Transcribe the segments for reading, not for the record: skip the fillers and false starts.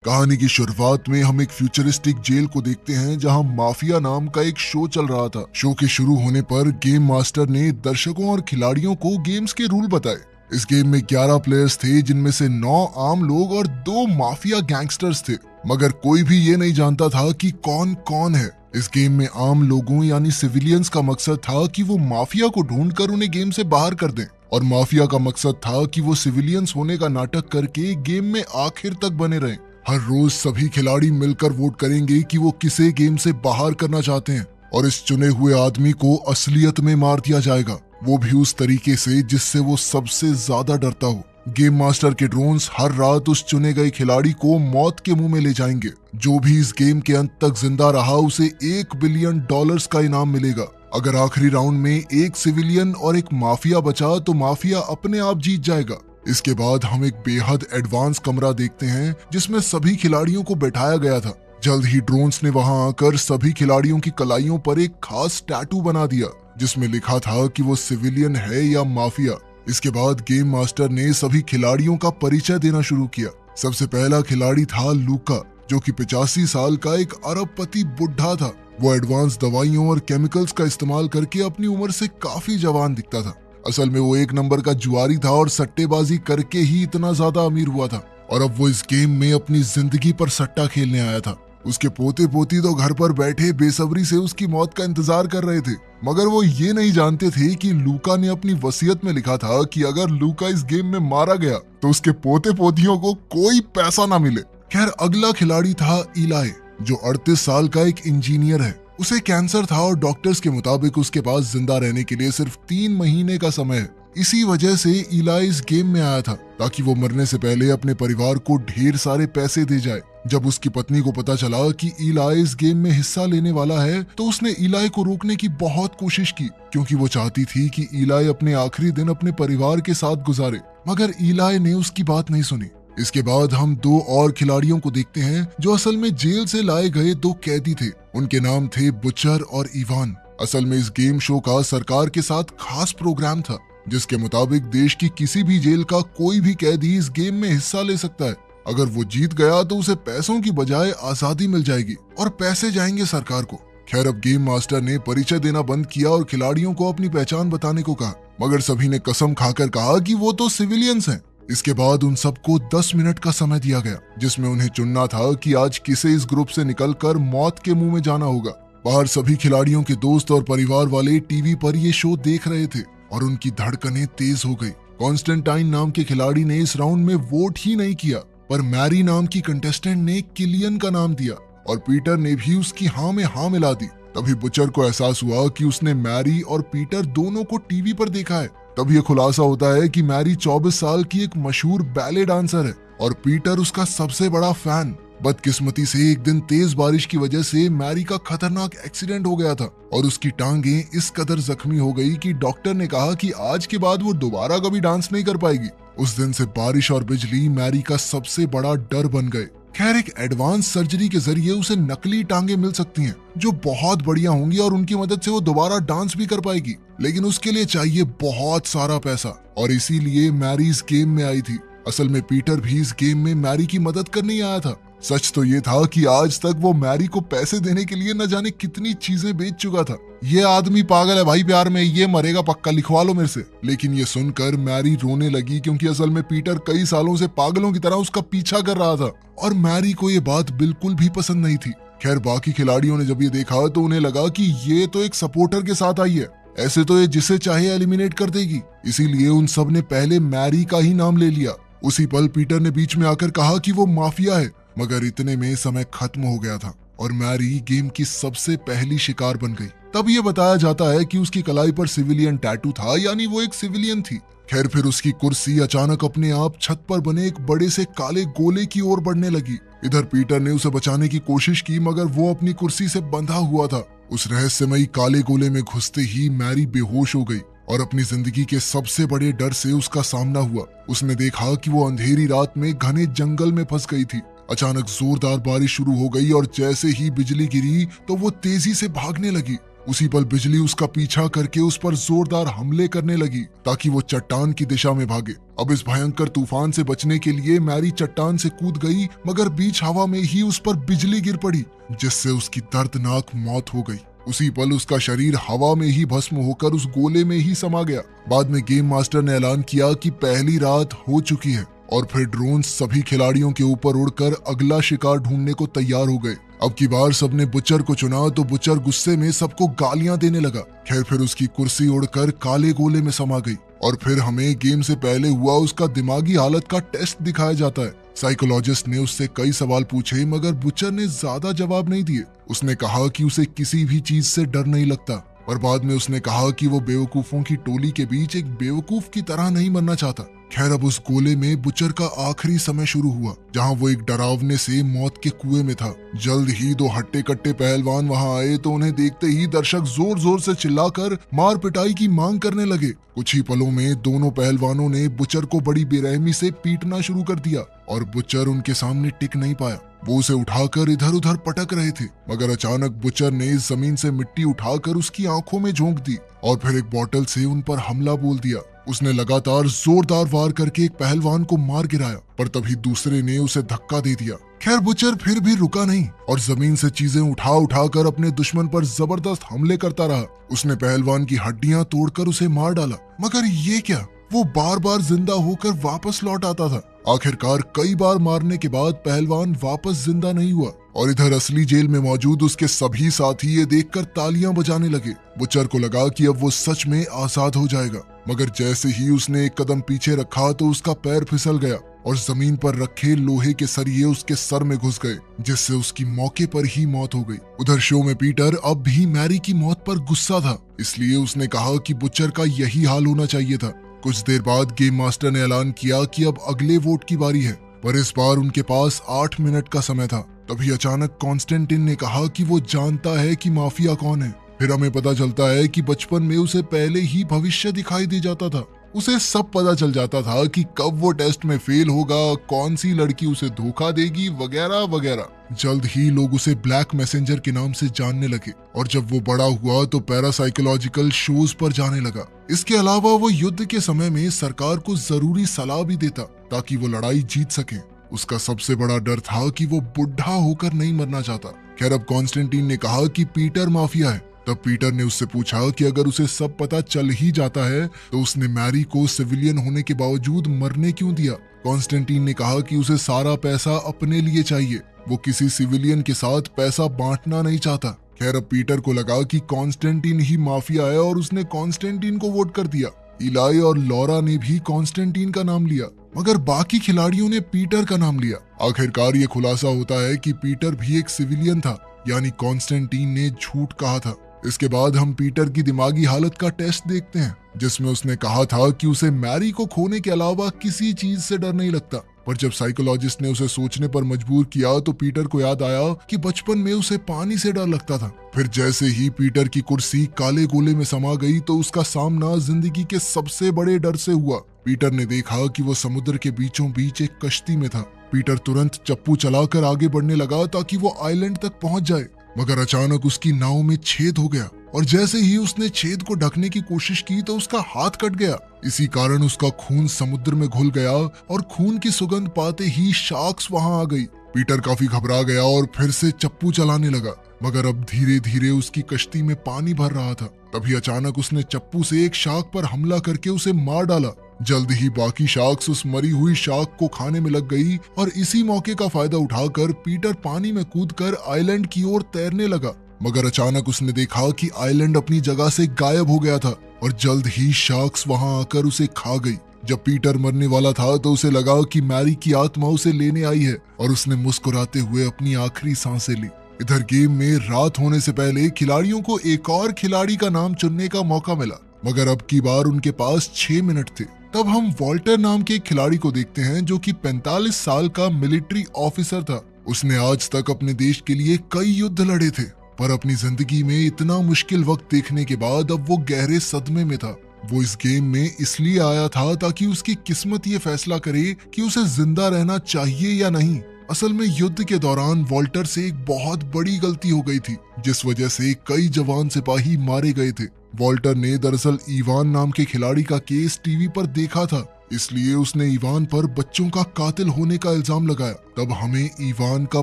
कहानी की शुरुआत में हम एक फ्यूचरिस्टिक जेल को देखते हैं जहां माफिया नाम का एक शो चल रहा था। शो के शुरू होने पर गेम मास्टर ने दर्शकों और खिलाड़ियों को गेम्स के रूल बताए। इस गेम में 11 प्लेयर्स थे, जिनमें से 9 आम लोग और 2 माफिया गैंगस्टर्स थे, मगर कोई भी ये नहीं जानता था कि कौन कौन है। इस गेम में आम लोगों यानी सिविलियंस का मकसद था कि वो माफिया को ढूंढकर उन्हें गेम से बाहर कर दें, और माफिया का मकसद था कि वो सिविलियंस होने का नाटक करके गेम में आखिर तक बने रहें। हर रोज सभी खिलाड़ी मिलकर वोट करेंगे कि वो किसे गेम से बाहर करना चाहते हैं, और इस चुने हुए आदमी को असलियत में मार दिया जाएगा, वो भी उस तरीके से जिससे वो सबसे ज्यादा डरता हो। गेम मास्टर के ड्रोन्स हर रात उस चुने गए खिलाड़ी को मौत के मुंह में ले जाएंगे। जो भी इस गेम के अंत तक जिंदा रहा उसे $1 बिलियन का इनाम मिलेगा। अगर आखिरी राउंड में एक सिविलियन और एक माफिया बचा तो माफिया अपने आप जीत जाएगा। इसके बाद हम एक बेहद एडवांस कमरा देखते हैं जिसमें सभी खिलाड़ियों को बैठाया गया था। जल्द ही ड्रोन्स ने वहां आकर सभी खिलाड़ियों की कलाइयों पर एक खास टैटू बना दिया जिसमें लिखा था कि वो सिविलियन है या माफिया। इसके बाद गेम मास्टर ने सभी खिलाड़ियों का परिचय देना शुरू किया। सबसे पहला खिलाड़ी था लूका, जो कि 85 साल का एक अरबपति बुढ़ा था। वो एडवांस दवाइयों और केमिकल्स का इस्तेमाल करके अपनी उम्र से काफी जवान दिखता था। असल में वो 1 नंबर का जुआरी था और सट्टेबाजी करके ही इतना ज्यादा अमीर हुआ था, और अब वो इस गेम में अपनी जिंदगी पर सट्टा खेलने आया था। उसके पोते पोती तो घर पर बैठे बेसब्री से उसकी मौत का इंतजार कर रहे थे, मगर वो ये नहीं जानते थे कि लूका ने अपनी वसीयत में लिखा था कि अगर लूका इस गेम में मारा गया तो उसके पोते पोतियों को कोई पैसा ना मिले। खैर, अगला खिलाड़ी था इलाई, जो 38 साल का एक इंजीनियर है। उसे कैंसर था और डॉक्टर्स के मुताबिक उसके पास जिंदा रहने के लिए सिर्फ 3 महीने का समय है। इसी वजह से इलाई इस गेम में आया था ताकि वो मरने से पहले अपने परिवार को ढेर सारे पैसे दे जाए। जब उसकी पत्नी को पता चला कि इलाई इस गेम में हिस्सा लेने वाला है तो उसने इलाई को रोकने की बहुत कोशिश की, क्योंकि वो चाहती थी कि इलाई अपने आखिरी दिन अपने परिवार के साथ गुजारे, मगर इलाई ने उसकी बात नहीं सुनी। इसके बाद हम 2 और खिलाड़ियों को देखते हैं जो असल में जेल से लाए गए 2 कैदी थे। उनके नाम थे बुचर और इवान। असल में इस गेम शो का सरकार के साथ खास प्रोग्राम था जिसके मुताबिक देश की किसी भी जेल का कोई भी कैदी इस गेम में हिस्सा ले सकता है। अगर वो जीत गया तो उसे पैसों की बजाय आजादी मिल जाएगी और पैसे जाएंगे सरकार को। खैर, अब गेम मास्टर ने परिचय देना बंद किया और खिलाड़ियों को अपनी पहचान बताने को कहा, मगर सभी ने कसम खाकर कहा कि वो तो सिविलियंस हैं। इसके बाद उन सबको 10 मिनट का समय दिया गया जिसमें उन्हें चुनना था कि आज किसे इस ग्रुप से निकलकर मौत के मुंह में जाना होगा। बाहर सभी खिलाड़ियों के दोस्त और परिवार वाले टीवी पर ये शो देख रहे थे और उनकी धड़कनें तेज हो गई। कॉन्स्टेंटाइन नाम के खिलाड़ी ने इस राउंड में वोट ही नहीं किया, पर मैरी नाम की कंटेस्टेंट ने किलियन का नाम दिया और पीटर ने भी उसकी हाँ में हाँ मिला दी। तभी बुचर को एहसास हुआ कि उसने मैरी और पीटर दोनों को टीवी पर देखा है। तब ये खुलासा होता है कि मैरी 24 साल की एक मशहूर बैले डांसर है और पीटर उसका सबसे बड़ा फैन। बदकिस्मती से एक दिन तेज बारिश की वजह से मैरी का खतरनाक एक्सीडेंट हो गया था और उसकी टांगें इस कदर जख्मी हो गई कि डॉक्टर ने कहा कि आज के बाद वो दोबारा कभी डांस नहीं कर पाएगी। उस दिन से बारिश और बिजली मैरी का सबसे बड़ा डर बन गए। खैर, एक एडवांस सर्जरी के जरिए उसे नकली टांगे मिल सकती हैं जो बहुत बढ़िया होंगी और उनकी मदद से वो दोबारा डांस भी कर पाएगी, लेकिन उसके लिए चाहिए बहुत सारा पैसा, और इसीलिए मैरी इस गेम में आई थी। असल में पीटर भी इस गेम में मैरी की मदद करने ही आया था। सच तो ये था कि आज तक वो मैरी को पैसे देने के लिए न जाने कितनी चीजें बेच चुका था। ये आदमी पागल है भाई प्यार में, ये मरेगा पक्का, लिखवा लो मेरे से। लेकिन ये सुनकर मैरी रोने लगी, क्योंकि असल में पीटर कई सालों से पागलों की तरह उसका पीछा कर रहा था और मैरी को ये बात बिल्कुल भी पसंद नहीं थी। खैर, बाकी खिलाड़ियों ने जब ये देखा तो उन्हें लगा कि ये तो एक सपोर्टर के साथ आई है, ऐसे तो ये जिसे चाहे एलिमिनेट कर देगी। इसीलिए उन सब ने पहले मैरी का ही नाम ले लिया। उसी पल पीटर ने बीच में आकर कहा कि वो माफिया है, मगर इतने में समय खत्म हो गया था और मैरी गेम की सबसे पहली शिकार बन गई। तब ये बताया जाता है कि उसकी कलाई पर सिविलियन टैटू था, यानी वो एक सिविलियन थी। खैर, फिर उसकी कुर्सी अचानक अपने आप छत पर बने एक बड़े से काले गोले की ओर बढ़ने लगी। इधर पीटर ने उसे बचाने की कोशिश की, मगर वो अपनी कुर्सी से बंधा हुआ था। उस रहस्यमयी काले गोले में घुसते ही मैरी बेहोश हो गई और अपनी जिंदगी के सबसे बड़े डर से उसका सामना हुआ। उसने देखा कि वो अंधेरी रात में घने जंगल में फंस गई थी। अचानक जोरदार बारिश शुरू हो गई और जैसे ही बिजली गिरी तो वो तेजी से भागने लगी। उसी पल बिजली उसका पीछा करके उस पर जोरदार हमले करने लगी ताकि वो चट्टान की दिशा में भागे। अब इस भयंकर तूफान से बचने के लिए मैरी चट्टान से कूद गई, मगर बीच हवा में ही उस पर बिजली गिर पड़ी, जिससे उसकी दर्दनाक मौत हो गई। उसी पल उसका शरीर हवा में ही भस्म होकर उस गोले में ही समा गया। बाद में गेम मास्टर ने ऐलान किया कि पहली रात हो चुकी है और फिर ड्रोन सभी खिलाड़ियों के ऊपर उड़कर अगला शिकार ढूंढने को तैयार हो गए। अब की बार सबने बुचर को चुना तो बुचर गुस्से में सबको गालियां देने लगा। खैर फिर उसकी कुर्सी उड़कर काले गोले में समा गई और फिर हमें गेम से पहले हुआ उसका दिमागी हालत का टेस्ट दिखाया जाता है। साइकोलॉजिस्ट ने उससे कई सवाल पूछे, मगर बुचर ने ज्यादा जवाब नहीं दिए। उसने कहा कि उसे किसी भी चीज से डर नहीं लगता, और बाद में उसने कहा कि वो बेवकूफों की टोली के बीच एक बेवकूफ की तरह नहीं मरना चाहता। खैर अब उस गोले में बुचर का आखिरी समय शुरू हुआ, जहां वो एक डरावने से मौत के कुएं में था। जल्द ही दो हट्टे कट्टे पहलवान वहां आए तो उन्हें देखते ही दर्शक जोर जोर से चिल्लाकर मार पिटाई की मांग करने लगे। कुछ ही पलों में दोनों पहलवानों ने बुचर को बड़ी बेरहमी से पीटना शुरू कर दिया और बुचर उनके सामने टिक नहीं पाया। वो उसे उठाकर इधर उधर पटक रहे थे, मगर अचानक बुचर ने जमीन से मिट्टी उठाकर उसकी आंखों में झोंक दी और फिर एक बोतल से उन पर हमला बोल दिया। उसने लगातार जोरदार वार करके एक पहलवान को मार गिराया, पर तभी दूसरे ने उसे धक्का दे दिया। खैर बुचर फिर भी रुका नहीं और जमीन से चीजें उठा उठा कर अपने दुश्मन पर जबरदस्त हमले करता रहा। उसने पहलवान की हड्डियां तोड़कर उसे मार डाला, मगर ये क्या, वो बार बार जिंदा होकर वापस लौट आता था। आखिरकार कई बार मारने के बाद पहलवान वापस जिंदा नहीं हुआ और इधर असली जेल में मौजूद उसके सभी साथी ये देखकर तालियां बजाने लगे। बुचर को लगा कि अब वो सच में आजाद हो जाएगा, मगर जैसे ही उसने एक कदम पीछे रखा तो उसका पैर फिसल गया और जमीन पर रखे लोहे के सरिये उसके सर में घुस गए, जिससे उसकी मौके पर ही मौत हो गई। उधर शो में पीटर अब भी मैरी की मौत पर गुस्सा था, इसलिए उसने कहा कि बुचर का यही हाल होना चाहिए था। कुछ देर बाद गेम मास्टर ने ऐलान किया कि अब अगले वोट की बारी है, पर इस बार उनके पास 8 मिनट का समय था। तभी अचानक कॉन्स्टेंटिन ने कहा कि वो जानता है कि माफिया कौन है। फिर हमें पता चलता है कि बचपन में उसे पहले ही भविष्य दिखाई दे जाता था। उसे सब पता चल जाता था कि कब वो टेस्ट में फेल होगा, कौन सी लड़की उसे धोखा देगी, वगैरह वगैरह। जल्द ही लोग उसे ब्लैक मैसेंजर के नाम से जानने लगे और जब वो बड़ा हुआ तो पैरासाइकोलॉजिकल शोज पर जाने लगा। इसके अलावा वो युद्ध के समय में सरकार को जरूरी सलाह भी देता ताकि वो लड़ाई जीत सके। उसका सबसे बड़ा डर था कि वो बुढ़ा होकर नहीं मरना चाहता। खैर अब कॉन्स्टेंटीन ने कहा कि पीटर माफिया है। तब पीटर ने उससे पूछा कि अगर उसे सब पता चल ही जाता है तो उसने मैरी को सिविलियन होने के बावजूद मरने क्यों दिया। कॉन्स्टेंटीन ने कहा कि उसे सारा पैसा अपने लिए चाहिए, वो किसी सिविलियन के साथ पैसा बांटना नहीं चाहता। खैर अब पीटर को लगा कि कॉन्स्टेंटीन ही माफिया है और उसने कॉन्स्टेंटीन को वोट कर दिया। इलाई और लॉरा ने भी कॉन्स्टेंटीन का नाम लिया, मगर बाकी खिलाड़ियों ने पीटर का नाम लिया। आखिरकार ये खुलासा होता है कि पीटर भी एक सिविलियन था, यानी कॉन्स्टेंटीन ने झूठ कहा था। इसके बाद हम पीटर की दिमागी हालत का टेस्ट देखते हैं, जिसमें उसने कहा था कि उसे मैरी को खोने के अलावा किसी चीज से डर नहीं लगता। पर जब साइकोलॉजिस्ट ने उसे सोचने पर मजबूर किया तो पीटर को याद आया कि बचपन में उसे पानी से डर लगता था। फिर जैसे ही पीटर की कुर्सी काले गोले में समा गई तो उसका सामना जिंदगी के सबसे बड़े डर से हुआ। पीटर ने देखा कि वो समुद्र के बीचों बीच एक कश्ती में था। पीटर तुरंत चप्पू चलाकर आगे बढ़ने लगा ताकि वो आइलैंड तक पहुंच जाए, मगर अचानक उसकी नाव में छेद हो गया और जैसे ही उसने छेद को ढकने की कोशिश की तो उसका हाथ कट गया। इसी कारण उसका खून समुद्र में घुल गया और खून की सुगंध पाते ही शार्क्स वहां आ गई। पीटर काफी घबरा गया और फिर से चप्पू चलाने लगा, मगर अब धीरे धीरे उसकी कश्ती में पानी भर रहा था। तभी अचानक उसने चप्पू से एक शार्क पर हमला करके उसे मार डाला। जल्द ही बाकी शार्क्स उस मरी हुई शार्क को खाने में लग गई और इसी मौके का फायदा उठाकर पीटर पानी में कूदकर आइलैंड की ओर तैरने लगा, मगर अचानक उसने देखा कि आइलैंड अपनी जगह से गायब हो गया था और जल्द ही शार्क्स वहां आकर उसे खा गई। जब पीटर मरने वाला था तो उसे लगा कि मैरी की आत्मा उसे लेने आई है और उसने मुस्कुराते हुए अपनी आखिरी सांसें ली। इधर गेम में रात होने से पहले खिलाड़ियों को एक और खिलाड़ी का नाम चुनने का मौका मिला, मगर अब की बार उनके पास 6 मिनट थे। तब हम वॉल्टर नाम के एक खिलाड़ी को देखते हैं जो कि 45 साल का मिलिट्री ऑफिसर था। उसने आज तक अपने देश के लिए कई युद्ध लड़े थे, पर अपनी जिंदगी में इतना मुश्किल वक्त देखने के बाद अब वो गहरे सदमे में था। वो इस गेम में इसलिए आया था ताकि उसकी किस्मत ये फैसला करे कि उसे जिंदा रहना चाहिए या नहीं। असल में युद्ध के दौरान वॉल्टर से एक बहुत बड़ी गलती हो गई थी, जिस वजह से कई जवान सिपाही मारे गए थे। वॉल्टर ने दरअसल इवान नाम के खिलाड़ी का केस टीवी पर देखा था, इसलिए उसने इवान पर बच्चों का कातिल होने का इल्जाम लगाया। तब हमें इवान का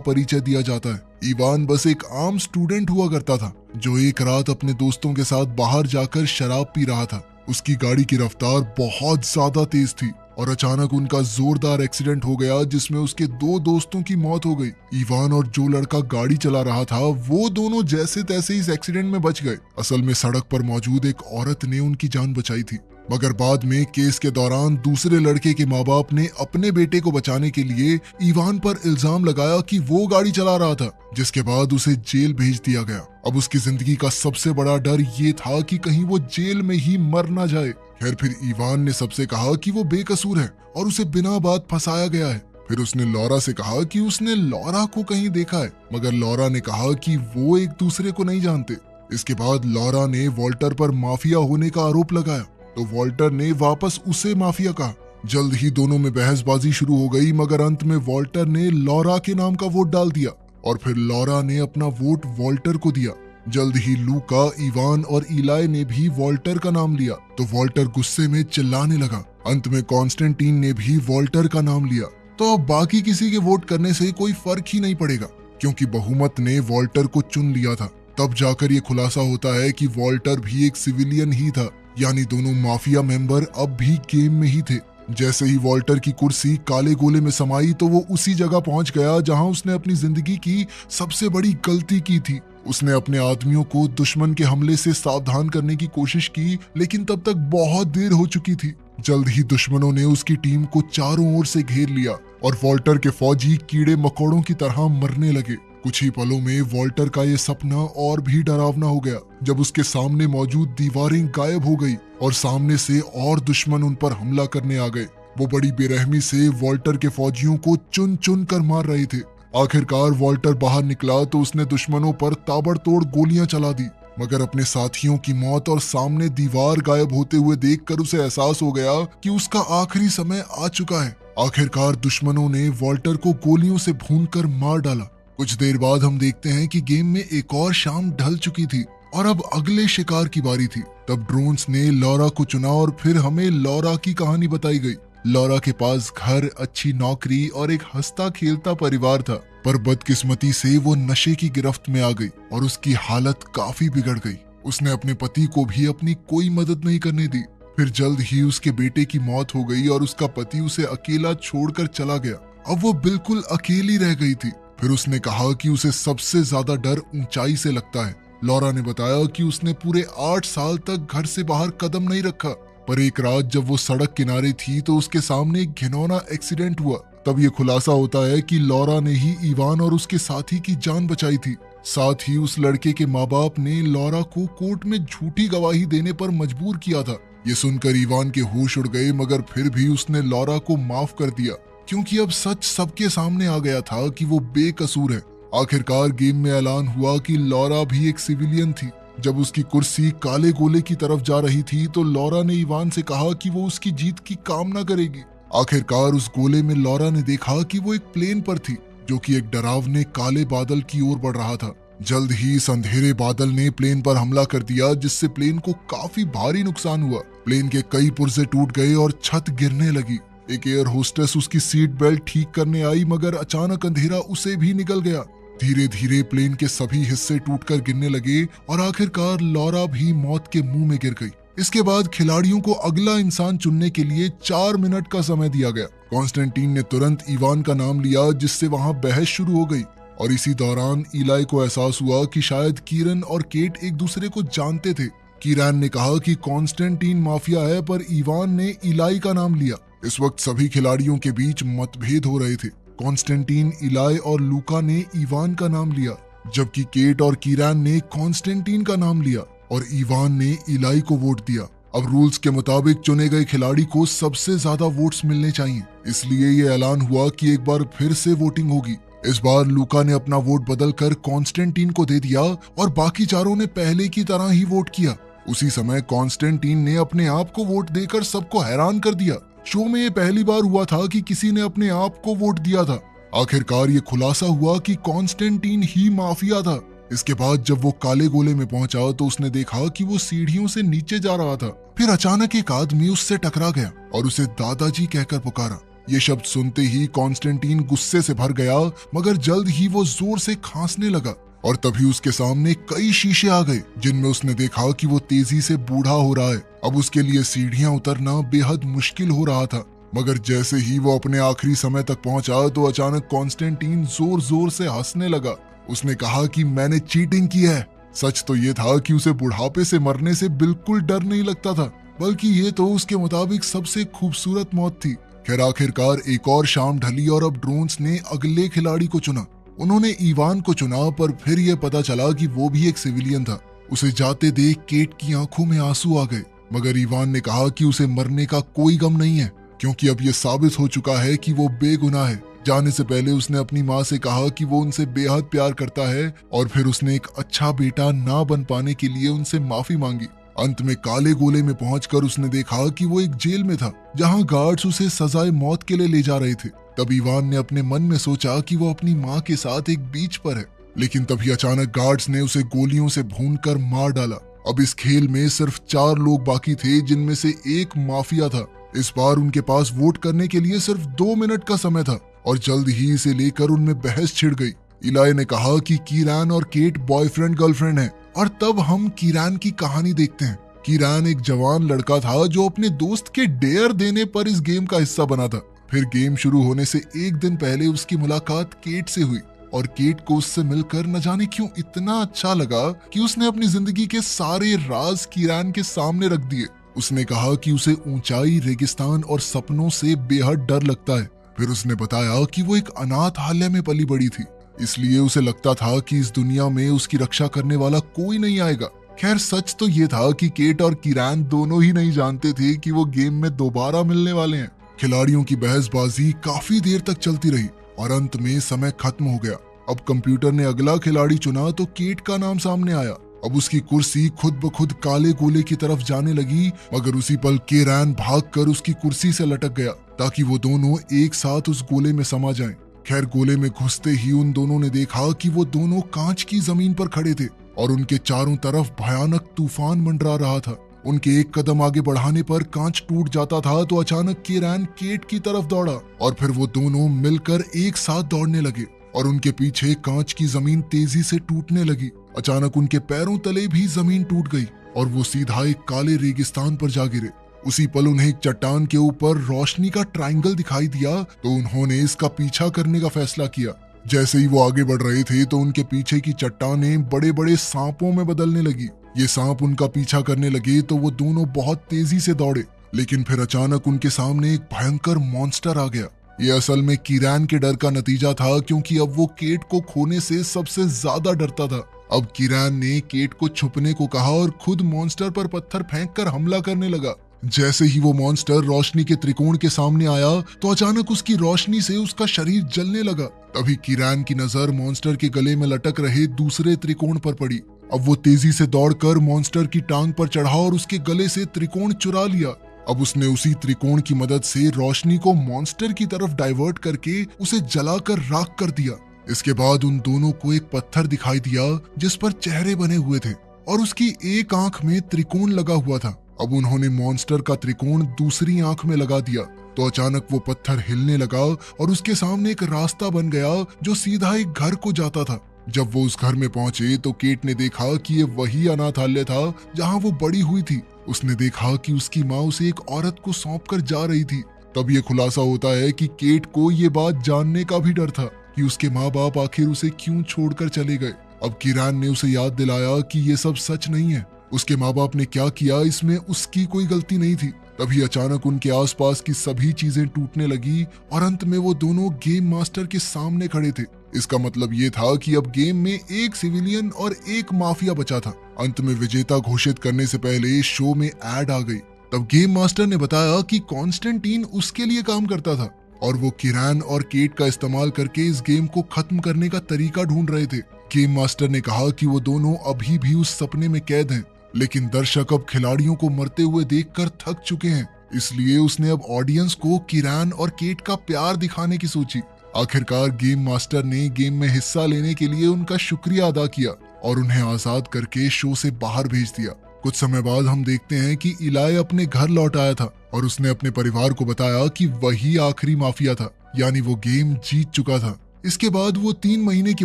परिचय दिया जाता है। इवान बस एक आम स्टूडेंट हुआ करता था, जो एक रात अपने दोस्तों के साथ बाहर जाकर शराब पी रहा था। उसकी गाड़ी की रफ्तार बहुत ज्यादा तेज थी और अचानक उनका जोरदार एक्सीडेंट हो गया, जिसमें उसके 2 दोस्तों की मौत हो गई। इवान और जो लड़का गाड़ी चला रहा था, वो दोनों जैसे तैसे इस एक्सीडेंट में बच गए। असल में सड़क पर मौजूद एक औरत ने उनकी जान बचाई थी, मगर बाद में केस के दौरान दूसरे लड़के के माँ बाप ने अपने बेटे को बचाने के लिए इवान पर इल्जाम लगाया कि वो गाड़ी चला रहा था, जिसके बाद उसे जेल भेज दिया गया। अब उसकी जिंदगी का सबसे बड़ा डर ये था कि कहीं वो जेल में ही मर ना जाए। खैर, फिर इवान ने सबसे कहा कि वो बेकसूर है और उसे बिना बात फंसाया गया है। फिर उसने लॉरा से कहा कि उसने लॉरा को कहीं देखा है, मगर लॉरा ने कहा कि वो एक दूसरे को नहीं जानते। इसके बाद लॉरा ने वॉल्टर पर माफिया होने का आरोप लगाया, तो वॉल्टर ने वापस उसे माफिया कहा। जल्द ही दोनों में बहसबाजी शुरू हो गई, मगर अंत में वॉल्टर ने लॉरा के नाम का वोट डाल दिया और फिर लॉरा ने अपना वोट वॉल्टर को दिया। जल्द ही लूका, इवान और इलाई ने भी वॉल्टर का नाम लिया, तो वॉल्टर गुस्से में चिल्लाने लगा। अंत में कॉन्स्टेंटीन ने भी वॉल्टर का नाम लिया। तो अब बाकी किसी के वोट करने से कोई फर्क ही नहीं पड़ेगा, क्योंकि बहुमत ने वॉल्टर को चुन लिया था। तब जाकर ये खुलासा होता है कि वॉल्टर भी एक सिविलियन ही था, यानी दोनों माफिया मेंबर अब भी गेम में ही थे। जैसे ही वॉल्टर की कुर्सी काले गोले में समाई, तो वो उसी जगह पहुंच गया जहां उसने अपनी जिंदगी की सबसे बड़ी गलती की थी। उसने अपने आदमियों को दुश्मन के हमले से सावधान करने की कोशिश की, लेकिन तब तक बहुत देर हो चुकी थी। जल्द ही दुश्मनों ने उसकी टीम को चारों ओर से घेर लिया और वॉल्टर के फौजी कीड़े मकोड़ों की तरह मरने लगे। कुछ ही पलों में वॉल्टर का ये सपना और भी डरावना हो गया, जब उसके सामने मौजूद दीवारें गायब हो गई और सामने से और दुश्मन उन पर हमला करने आ गए। वो बड़ी बेरहमी से वॉल्टर के फौजियों को चुन चुन कर मार रहे थे। आखिरकार वॉल्टर बाहर निकला तो उसने दुश्मनों पर ताबड़तोड़ गोलियां चला दी, मगर अपने साथियों की मौत और सामने दीवार गायब होते हुए देखकर उसे एहसास हो गया कि उसका आखिरी समय आ चुका है। आखिरकार दुश्मनों ने वॉल्टर को गोलियों से भूनकर मार डाला। कुछ देर बाद हम देखते हैं कि गेम में एक और शाम ढल चुकी थी और अब अगले शिकार की बारी थी। तब ड्रोन्स ने लॉरा को चुना और फिर हमें लॉरा की कहानी बताई गई। लॉरा के पास घर, अच्छी नौकरी और एक हंसता खेलता परिवार था, पर बदकिस्मती से वो नशे की गिरफ्त में आ गई और उसकी हालत काफी बिगड़ गई। उसने अपने पति को भी अपनी कोई मदद नहीं करने दी। फिर जल्द ही उसके बेटे की मौत हो गई और उसका पति उसे अकेला छोड़कर चला गया। अब वो बिल्कुल अकेली रह गई थी। फिर उसने कहा कि उसे सबसे ज्यादा डर ऊंचाई से लगता है। लॉरा ने बताया कि उसने पूरे 8 साल तक घर से बाहर कदम नहीं रखा, पर एक रात जब वो सड़क किनारे थी तो उसके सामने एक घिनौना एक्सीडेंट हुआ। तब ये खुलासा होता है कि लॉरा ने ही इवान और उसके साथी की जान बचाई थी। साथ ही उस लड़के के माँ बाप ने लॉरा को कोर्ट में झूठी गवाही देने पर मजबूर किया था। ये सुनकर इवान के होश उड़ गए, मगर फिर भी उसने लॉरा को माफ कर दिया, क्योंकि अब सच सबके सामने आ गया था कि वो बेकसूर है। आखिरकार गेम में ऐलान हुआ कि लॉरा भी एक सिविलियन थी। जब उसकी कुर्सी काले गोले की तरफ जा रही थी तो लॉरा ने इवान से कहा कि वो उसकी जीत की कामना करेगी। आखिरकार उस गोले में लॉरा ने देखा कि वो एक प्लेन पर थी, जो कि एक डरावने काले बादल की ओर बढ़ रहा था। जल्द ही इस अंधेरे बादल ने प्लेन पर हमला कर दिया, जिससे प्लेन को काफी भारी नुकसान हुआ। प्लेन के कई पुर्जे टूट गए और छत गिरने लगी। एक एयर होस्टेस उसकी सीट बेल्ट ठीक करने आई, मगर अचानक अंधेरा उसे भी निकल गया। धीरे धीरे प्लेन के सभी हिस्से टूटकर गिरने लगे और आखिरकार लॉरा भी मौत के मुंह में गिर गई। इसके बाद खिलाड़ियों को अगला इंसान चुनने के लिए 4 मिनट का समय दिया गया। कॉन्स्टेंटीन ने तुरंत इवान का नाम लिया, जिससे वहां बहस शुरू हो गई और इसी दौरान इलाई को एहसास हुआ कि शायद कीरन और केट एक दूसरे को जानते थे। कीरन ने कहा कि कॉन्स्टेंटीन माफिया है, पर इवान ने इलाई का नाम लिया। इस वक्त सभी खिलाड़ियों के बीच मतभेद हो रहे थे। कॉन्स्टेंटीन, इलाई और लूका ने इवान का नाम लिया, जबकि केट और कीरन ने कॉन्स्टेंटीन का नाम लिया और इवान ने इलाई को वोट दिया। अब रूल्स के मुताबिक चुने गए खिलाड़ी को सबसे ज्यादा वोट्स मिलने चाहिए, इसलिए ये ऐलान हुआ कि एक बार फिर से वोटिंग होगी। इस बार लूका ने अपना वोट बदलकर कॉन्स्टेंटीन को दे दिया और बाकी चारों ने पहले की तरह ही वोट किया। उसी समय कॉन्स्टेंटीन ने अपने आप को वोट देकर सबको हैरान कर दिया। शो में ये पहली बार हुआ था कि किसी ने अपने आप को वोट दिया था। आखिरकार ये खुलासा हुआ कि कॉन्स्टेंटीन ही माफिया था। इसके बाद जब वो काले गोले में पहुंचा तो उसने देखा कि वो सीढ़ियों से नीचे जा रहा था। फिर अचानक एक आदमी उससे टकरा गया और उसे दादाजी कहकर पुकारा। ये शब्द सुनते ही कॉन्स्टेंटीन गुस्से से भर गया, मगर जल्द ही वो जोर से खांसने लगा और तभी उसके सामने कई शीशे आ गए जिनमें उसने देखा कि वो तेजी से बूढ़ा हो रहा है। अब उसके लिए सीढ़ियां उतरना बेहद मुश्किल हो रहा था। मगर जैसे ही वो अपने आखिरी समय तक पहुंचा तो अचानक कॉन्स्टेंटीन जोर जोर से हंसने लगा। उसने कहा कि मैंने चीटिंग की है। सच तो ये था कि उसे बुढ़ापे से मरने से बिल्कुल डर नहीं लगता था, बल्कि ये तो उसके मुताबिक सबसे खूबसूरत मौत थी। खैर आखिरकार एक और शाम ढली और अब ड्रोन्स ने अगले खिलाड़ी को चुना। उन्होंने इवान को चुना, पर फिर यह पता चला कि वो भी एक सिविलियन था। उसे जाते देख केट की आंखों में आंसू आ गए, मगर इवान ने कहा कि उसे मरने का कोई गम नहीं है, क्योंकि अब यह साबित हो चुका है कि वो बेगुनाह है। जाने से पहले उसने अपनी माँ से कहा कि वो उनसे बेहद प्यार करता है और फिर उसने एक अच्छा बेटा ना बन पाने के लिए उनसे माफी मांगी। अंत में काले गोले में पहुंचकर उसने देखा कि वो एक जेल में था, जहां गार्ड्स उसे सजाए मौत के लिए ले जा रहे थे। तब इवान ने अपने मन में सोचा कि वो अपनी माँ के साथ एक बीच पर है, लेकिन तभी अचानक गार्ड्स ने उसे गोलियों से भूनकर मार डाला। अब इस खेल में सिर्फ 4 लोग बाकी थे, जिनमें से एक माफिया था। इस बार उनके पास वोट करने के लिए सिर्फ 2 मिनट का समय था और जल्द ही इसे लेकर उनमें बहस छिड़ गई। इलाई ने कहा कि कीरान और केट बॉयफ्रेंड गर्लफ्रेंड हैं, और तब हम कीरान की कहानी देखते हैं। कीरान एक जवान लड़का था जो अपने दोस्त के डेयर देने पर इस गेम का हिस्सा बना था। फिर गेम शुरू होने से एक दिन पहले उसकी मुलाकात केट से हुई और केट को उससे मिलकर न जाने क्यों इतना अच्छा लगा कि उसने अपनी जिंदगी के सारे राज कीरान के सामने रख दिए। उसने कहा कि उसे ऊंचाई, रेगिस्तान और सपनों से बेहद डर लगता है। फिर उसने बताया कि वो एक अनाथालय में पली बड़ी थी, इसलिए उसे लगता था कि इस दुनिया में उसकी रक्षा करने वाला कोई नहीं आएगा। खैर सच तो ये था कि केट और कीरान दोनों ही नहीं जानते थे कि वो गेम में दोबारा मिलने वाले हैं। खिलाड़ियों की बहसबाजी काफी देर तक चलती रही और अंत में समय खत्म हो गया। अब कंप्यूटर ने अगला खिलाड़ी चुना तो केट का नाम सामने आया। अब उसकी कुर्सी खुद ब खुद काले गोले की तरफ जाने लगी, मगर उसी पल कीरान भागकर उसकी कुर्सी से लटक गया ताकि वो दोनों एक साथ उस गोले में समा जाएं। खैर गोले में घुसते ही उन दोनों ने देखा कि वो दोनों कांच की जमीन पर खड़े थे और उनके चारों तरफ भयानक तूफान मंडरा रहा था। उनके एक कदम आगे बढ़ाने पर कांच टूट जाता था तो अचानक कीरान केट की तरफ दौड़ा और फिर वो दोनों मिलकर एक साथ दौड़ने लगे और उनके पीछे कांच की जमीन तेजी से टूटने लगी। अचानक उनके पैरों तले भी जमीन टूट गई और वो सीधा एक काले रेगिस्तान पर जा गिरे। उसी पल उन्हें एक चट्टान के ऊपर रोशनी का ट्रायंगल दिखाई दिया तो उन्होंने इसका पीछा करने का फैसला किया। जैसे ही वो आगे बढ़ रहे थे तो उनके पीछे की चट्टानें बड़े बड़े सांपों में बदलने लगी। ये सांप उनका पीछा करने लगे तो वो दोनों बहुत तेजी से दौड़े, लेकिन फिर अचानक उनके सामने एक भयंकर मॉन्स्टर आ गया। ये असल में कीरान के डर का नतीजा था, क्योंकि अब वो केट को खोने से सबसे ज्यादा डरता था। अब कीरान ने केट को छुपने को कहा और खुद मॉन्स्टर पर पत्थर फेंककर हमला करने लगा। जैसे ही वो मॉन्स्टर रोशनी के त्रिकोण के सामने आया तो अचानक उसकी रोशनी से उसका शरीर जलने लगा। तभी कीरान की नजर मॉन्स्टर के गले में लटक रहे दूसरे त्रिकोण पर पड़ी। अब वो तेजी से दौड़कर मॉन्स्टर की टांग पर चढ़ा और उसके गले से त्रिकोण चुरा लिया। अब उसने उसी त्रिकोण की मदद से रोशनी को मॉन्स्टर की तरफ डाइवर्ट करके उसे जलाकर राख कर दिया। इसके बाद उन दोनों को एक पत्थर दिखाई दिया जिस पर चेहरे बने हुए थे और उसकी एक आंख में त्रिकोण लगा हुआ था। अब उन्होंने मॉन्स्टर का त्रिकोण दूसरी आंख में लगा दिया तो अचानक वो पत्थर हिलने लगा और उसके सामने एक रास्ता बन गया जो सीधा एक घर को जाता था। जब वो उस घर में पहुंचे तो केट ने देखा कि ये वही अनाथालय था जहां वो बड़ी हुई थी। उसने देखा कि उसकी माँ उसे एक औरत को सौंप कर जा रही थी। तब ये खुलासा होता है कि केट को ये बात जानने का भी डर था कि उसके माँ बाप आखिर उसे क्यों छोड़कर चले गए। अब कीरान ने उसे याद दिलाया कि ये सब सच नहीं है। उसके माँ बाप ने क्या किया इसमें उसकी कोई गलती नहीं थी। तभी अचानक उनके आसपास की सभी चीजें टूटने लगी और अंत में वो दोनों गेम मास्टर के सामने खड़े थे। इसका मतलब ये था कि अब गेम में एक सिविलियन और एक माफिया बचा था। अंत में विजेता घोषित करने से पहले शो में एड आ गई। तब गेम मास्टर ने बताया कि कॉन्स्टेंटीन उसके लिए काम करता था और वो कीरान और केट का इस्तेमाल करके इस गेम को खत्म करने का तरीका ढूंढ रहे थे। गेम मास्टर ने कहा कि वो दोनों अभी भी उस सपने में कैद हैं, लेकिन दर्शक अब खिलाड़ियों को मरते हुए देखकर थक चुके हैं, इसलिए उसने अब ऑडियंस को कीरान और केट का प्यार दिखाने की सोची। आखिरकार गेम मास्टर ने गेम में हिस्सा लेने के लिए उनका शुक्रिया अदा किया और उन्हें आजाद करके शो से बाहर भेज दिया। कुछ समय बाद हम देखते हैं कि इलाई अपने घर लौट आया था और उसने अपने परिवार को बताया कि वही आखिरी माफिया था, यानी वो गेम जीत चुका था। इसके बाद वो 3 महीने की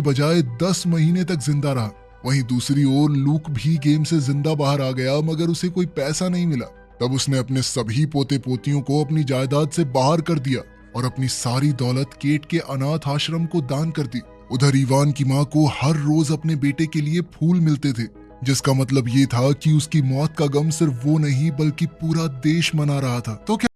बजाय 10 महीने तक जिंदा रहा। वहीं दूसरी ओर लूक भी गेम से जिंदा बाहर आ गया, मगर उसे कोई पैसा नहीं मिला। तब उसने अपने सभी पोते पोतियों को अपनी जायदाद से बाहर कर दिया और अपनी सारी दौलत केट के अनाथ आश्रम को दान कर दी। उधर इवान की माँ को हर रोज अपने बेटे के लिए फूल मिलते थे, जिसका मतलब ये था कि उसकी मौत का गम सिर्फ वो नहीं बल्कि पूरा देश मना रहा था। तो क्या